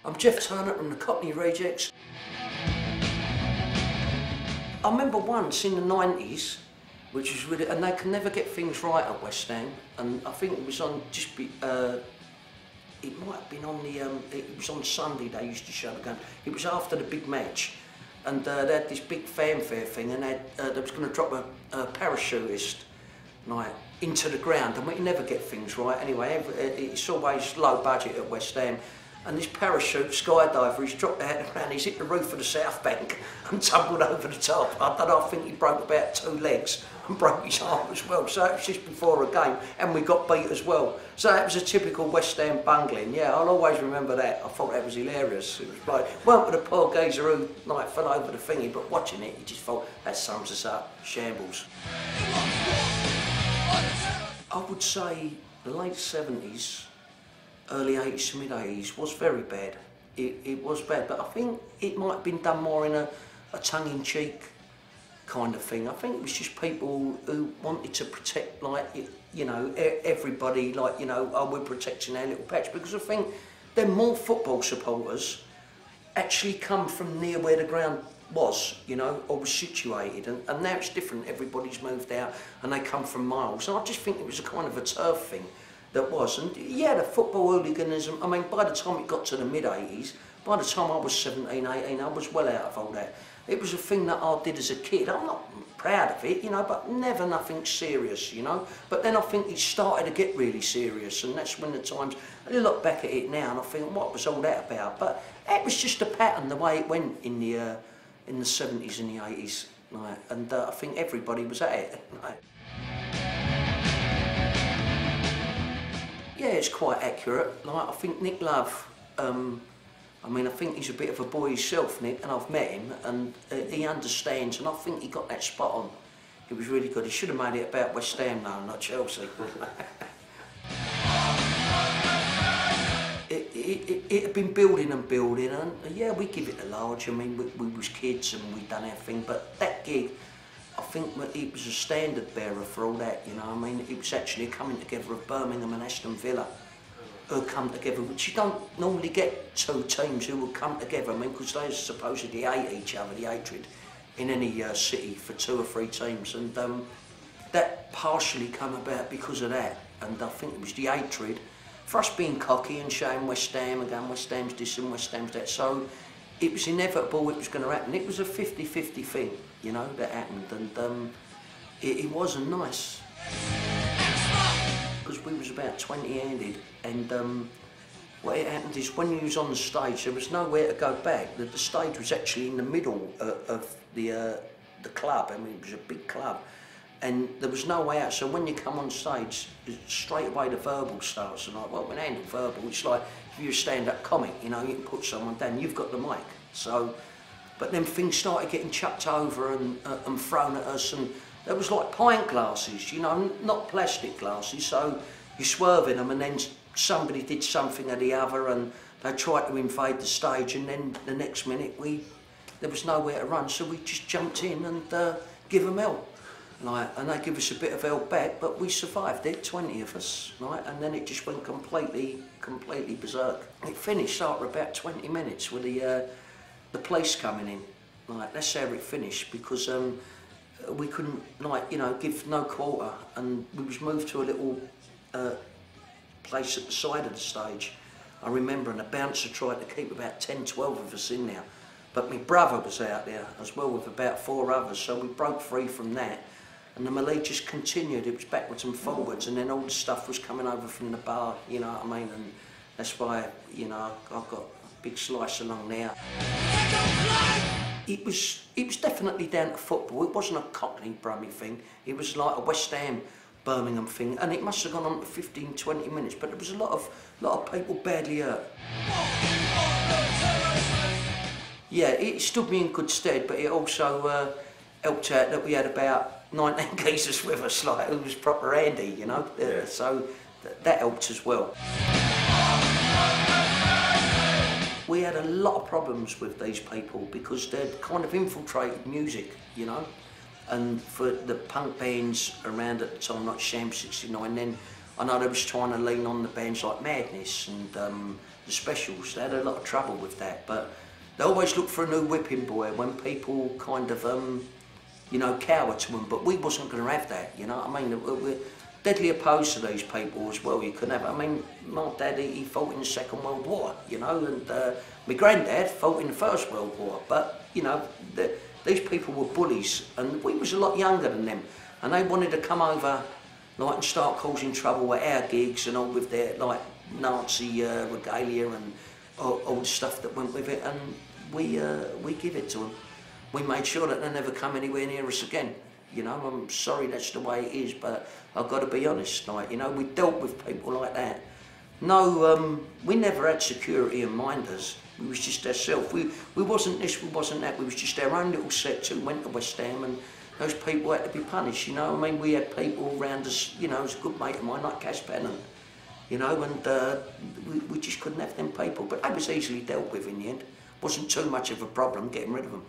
I'm Jeff Turner from the Cockney Rejects. I remember once in the 90s, which was really, and they can never get things right at West Ham, and I think it was on it might have been on the, it was on Sunday they used to show the game. It was after the big match, and they had this big fanfare thing, and they was going to drop a parachutist like into the ground, and we never get things right anyway. It's always low budget at West Ham. And this parachute skydiver, he's dropped out of the ground, he's hit the roof of the South Bank and tumbled over the top. I don't know, I think he broke about 2 legs and broke his arm as well. So it was just before a game, and we got beat as well. So that was a typical West Ham bungling. Yeah, I'll always remember that. I thought that was hilarious. It was like, weren't with a poor geezer who like fell over the thingy, but watching it, you just thought, that sums us up, shambles. I would say the late 70s, early 80s to mid 80s was very bad. It was bad, but I think it might have been done more in a tongue-in-cheek kind of thing. I think it was just people who wanted to protect, like, you know, everybody, like, you know, oh, we're protecting our little patch, because I think then more football supporters actually come from near where the ground was, you know, or was situated, and now it's different. Everybody's moved out and they come from miles, and I just think it was a kind of a turf thing that was. And yeah, the football hooliganism, I mean, by the time it got to the mid-80s, by the time I was 17, 18, I was well out of all that. It was a thing that I did as a kid. I'm not proud of it, you know, but never nothing serious, you know. But then I think it started to get really serious, and that's when the times, I look back at it now and I think, what was all that about? But it was just a pattern, the way it went in the 70s and the 80s, like, and I think everybody was at it. Like. Yeah, it's quite accurate. Like, I think Nick Love, I mean, I think he's a bit of a boy himself, Nick, and I've met him, and he understands, and I think he got that spot on. It was really good. He should have made it about West Ham now, not Chelsea. It had been building and building, and yeah, we give it a large. I mean, we was kids and we done our thing, but that gig, I think it was a standard bearer for all that, you know. I mean, it was actually a coming together of Birmingham and Aston Villa who come together, which you don't normally get 2 teams who will come together. I mean, because they supposedly hate each other, the hatred in any city for 2 or 3 teams, and that partially come about because of that. And I think it was the hatred for us being cocky and showing West Ham and going, West Ham's this and West Ham's that. So it was inevitable it was going to happen. It was a 50-50 thing, you know, that happened, and it wasn't nice. Because we was about 20-handed, and what it happened is when you was on the stage, there was nowhere to go back. The stage was actually in the middle of the club. I mean, it was a big club, and there was no way out. So when you come on stage, straight away the verbal starts, and like, well, when I handle verbal, it's like if you're a stand-up comic, you know, you can put someone down, you've got the mic. So, but then things started getting chucked over and thrown at us, and there was like pint glasses, you know, not plastic glasses, so you're swerving them, and then somebody did something or the other, and they tried to invade the stage, and then the next minute there was nowhere to run, so we just jumped in and give them help. Like, and they give us a bit of help back, but we survived it, 20 of us, like, and then it just went completely berserk. It finished after about 20 minutes with the police coming in. Like, that's how it finished, because we couldn't, like, you know, give no quarter, and we was moved to a little place at the side of the stage. I remember, and the bouncer tried to keep about 10, 12 of us in there, but my brother was out there as well with about 4 others, so we broke free from that. And the melee just continued. It was backwards and forwards, and then all the stuff was coming over from the bar, you know what I mean? And that's why, you know, I've got a big slice along there. It was definitely down to football. It wasn't a Cockney Brummy thing. It was like a West Ham Birmingham thing, and it must have gone on for 15, 20 minutes, but there was a lot of people badly hurt. Yeah, it stood me in good stead, but it also helped out that we had about 19 geezers with us, like, who was proper handy, you know, yeah. So that helped as well. We had a lot of problems with these people because they'd kind of infiltrated music, you know, and for the punk bands around at the time, like Sham 69, then I know they was trying to lean on the bands like Madness and the Specials. They had a lot of trouble with that, but they always look for a new whipping boy when people kind of, you know, cower to them. But we wasn't going to have that, you know what I mean? We're deadly opposed to these people as well. You couldn't have, I mean, my dad, he fought in the Second World War, you know, and my granddad fought in the First World War. But, you know, these people were bullies, and we was a lot younger than them, and they wanted to come over, like, and start causing trouble at our gigs and all with their, like, Nazi regalia and all the stuff that went with it, and we give it to them. We made sure that they never come anywhere near us again. You know, I'm sorry that's the way it is, but I've got to be honest, like, you know, we dealt with people like that. No, we never had security in mind us. We was just ourselves. We wasn't this, we wasn't that. We was just our own little set too. Went to West Ham, and those people had to be punished, you know. I mean, we had people around us, you know, it was a good mate of mine, like Cass Pennant, you know, and we just couldn't have them people. But they was easily dealt with in the end. Wasn't too much of a problem getting rid of them.